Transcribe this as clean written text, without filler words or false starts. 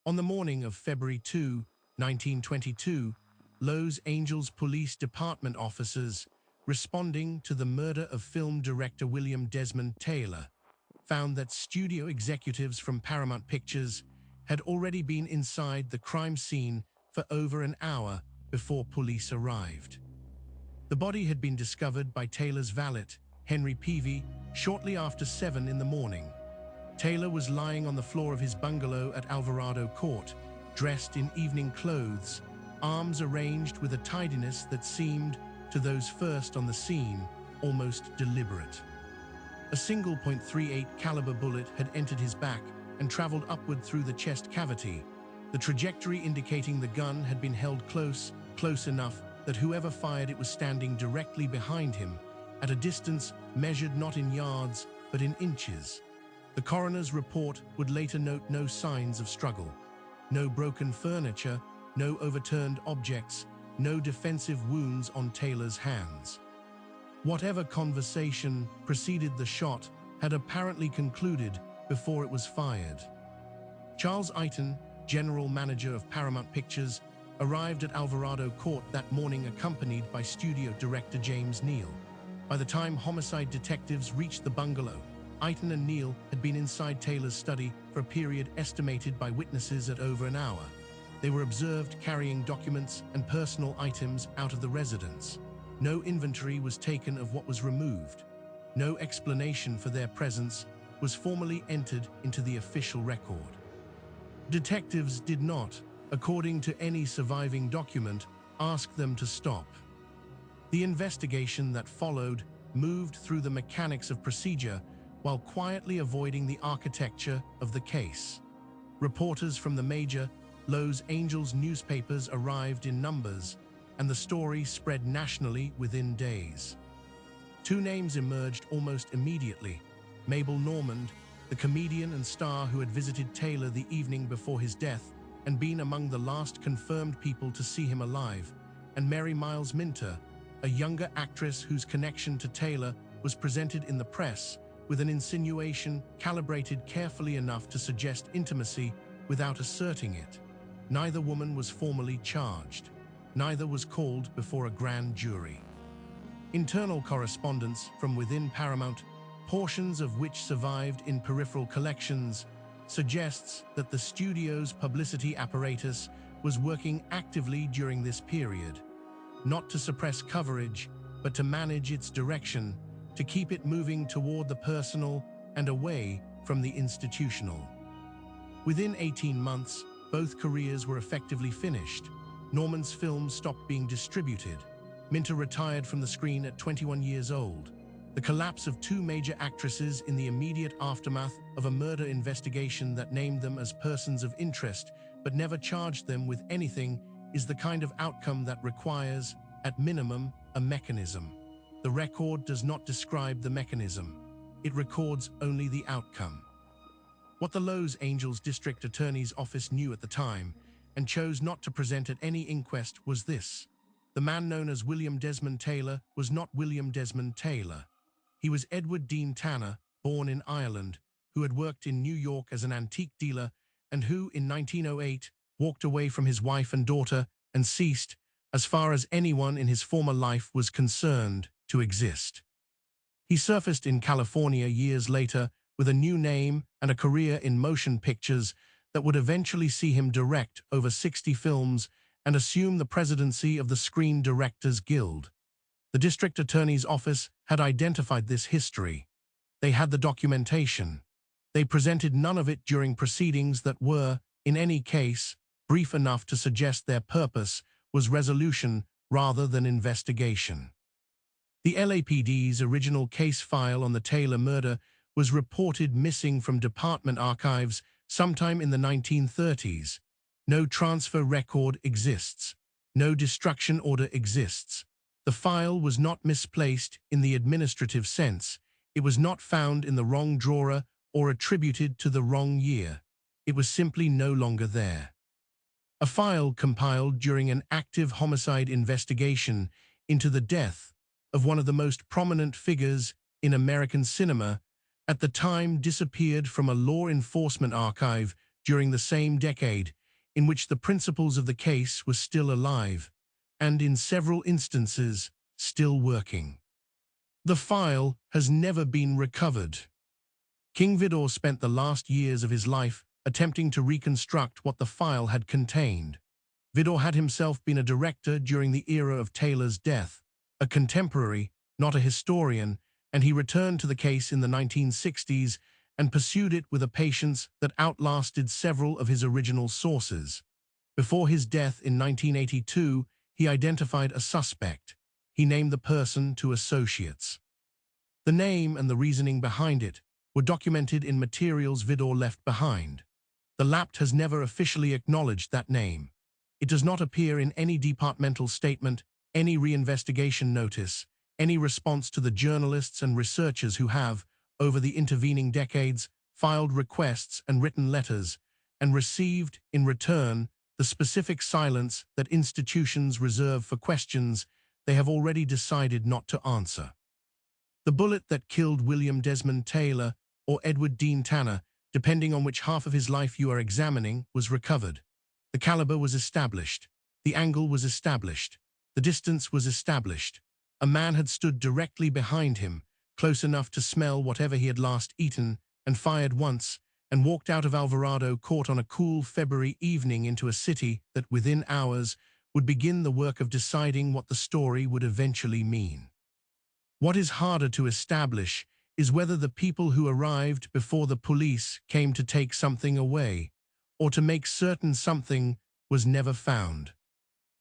On the morning of February 2, 1922, Los Angeles Police Department officers, responding to the murder of film director William Desmond Taylor, found that studio executives from Paramount Pictures had already been inside the crime scene for over an hour before police arrived. The body had been discovered by Taylor's valet, Henry Peavy, shortly after 7 in the morning. Taylor was lying on the floor of his bungalow at Alvarado Court, dressed in evening clothes, arms arranged with a tidiness that seemed, to those first on the scene, almost deliberate. A single .38 caliber bullet had entered his back and traveled upward through the chest cavity, the trajectory indicating the gun had been held close enough that whoever fired it was standing directly behind him, at a distance measured not in yards but in inches. The coroner's report would later note no signs of struggle, no broken furniture, no overturned objects, no defensive wounds on Taylor's hands. Whatever conversation preceded the shot had apparently concluded before it was fired. Charles Eyton, general manager of Paramount Pictures, arrived at Alvarado Court that morning accompanied by studio director James Neal. By the time homicide detectives reached the bungalow, Eyton and Neal had been inside Taylor's study for a period estimated by witnesses at over an hour. They were observed carrying documents and personal items out of the residence. No inventory was taken of what was removed. No explanation for their presence was formally entered into the official record. Detectives did not, according to any surviving document, ask them to stop. The investigation that followed moved through the mechanics of procedure while quietly avoiding the architecture of the case. Reporters from the major Los Angeles newspapers arrived in numbers, and the story spread nationally within days. Two names emerged almost immediately: Mabel Normand, the comedian and star who had visited Taylor the evening before his death and been among the last confirmed people to see him alive, and Mary Miles Minter, a younger actress whose connection to Taylor was presented in the press with an insinuation calibrated carefully enough to suggest intimacy without asserting it. Neither woman was formally charged. Neither was called before a grand jury. Internal correspondence from within Paramount, portions of which survived in peripheral collections, suggests that the studio's publicity apparatus was working actively during this period, not to suppress coverage, but to manage its direction, to keep it moving toward the personal and away from the institutional. Within 18 months, both careers were effectively finished. Norman's films stopped being distributed. Minter retired from the screen at 21 years old. The collapse of two major actresses in the immediate aftermath of a murder investigation that named them as persons of interest but never charged them with anything is the kind of outcome that requires, at minimum, a mechanism. The record does not describe the mechanism. It records only the outcome. What the Los Angeles District Attorney's Office knew at the time and chose not to present at any inquest was this: the man known as William Desmond Taylor was not William Desmond Taylor. He was Edward Dean Tanner, born in Ireland, who had worked in New York as an antique dealer and who, in 1908, walked away from his wife and daughter and ceased, as far as anyone in his former life was concerned, to exist. He surfaced in California years later with a new name and a career in motion pictures that would eventually see him direct over 60 films and assume the presidency of the Screen Directors Guild. The district attorney's office had identified this history. They had the documentation. They presented none of it during proceedings that were, in any case, brief enough to suggest their purpose was resolution rather than investigation. The LAPD's original case file on the Taylor murder was reported missing from department archives sometime in the 1930s. No transfer record exists. No destruction order exists. The file was not misplaced in the administrative sense. It was not found in the wrong drawer or attributed to the wrong year. It was simply no longer there. A file compiled during an active homicide investigation into the death of one of the most prominent figures in American cinema at the time disappeared from a law enforcement archive during the same decade, in which the principals of the case were still alive, and in several instances, still working. The file has never been recovered. King Vidor spent the last years of his life attempting to reconstruct what the file had contained. Vidor had himself been a director during the era of Taylor's death, a contemporary, not a historian, and he returned to the case in the 1960s and pursued it with a patience that outlasted several of his original sources. Before his death in 1982, he identified a suspect. He named the person to associates. The name and the reasoning behind it were documented in materials Vidor left behind. The Lapt has never officially acknowledged that name. It does not appear in any departmental statement, any reinvestigation notice, any response to the journalists and researchers who have, over the intervening decades, filed requests and written letters, and received, in return, the specific silence that institutions reserve for questions they have already decided not to answer. The bullet that killed William Desmond Taylor, or Edward Dean Tanner, depending on which half of his life you are examining, was recovered. The caliber was established. The angle was established. The distance was established. A man had stood directly behind him, close enough to smell whatever he had last eaten, and fired once, and walked out of Alvarado Court on a cool February evening into a city that within hours would begin the work of deciding what the story would eventually mean. What is harder to establish is whether the people who arrived before the police came to take something away, or to make certain something was never found.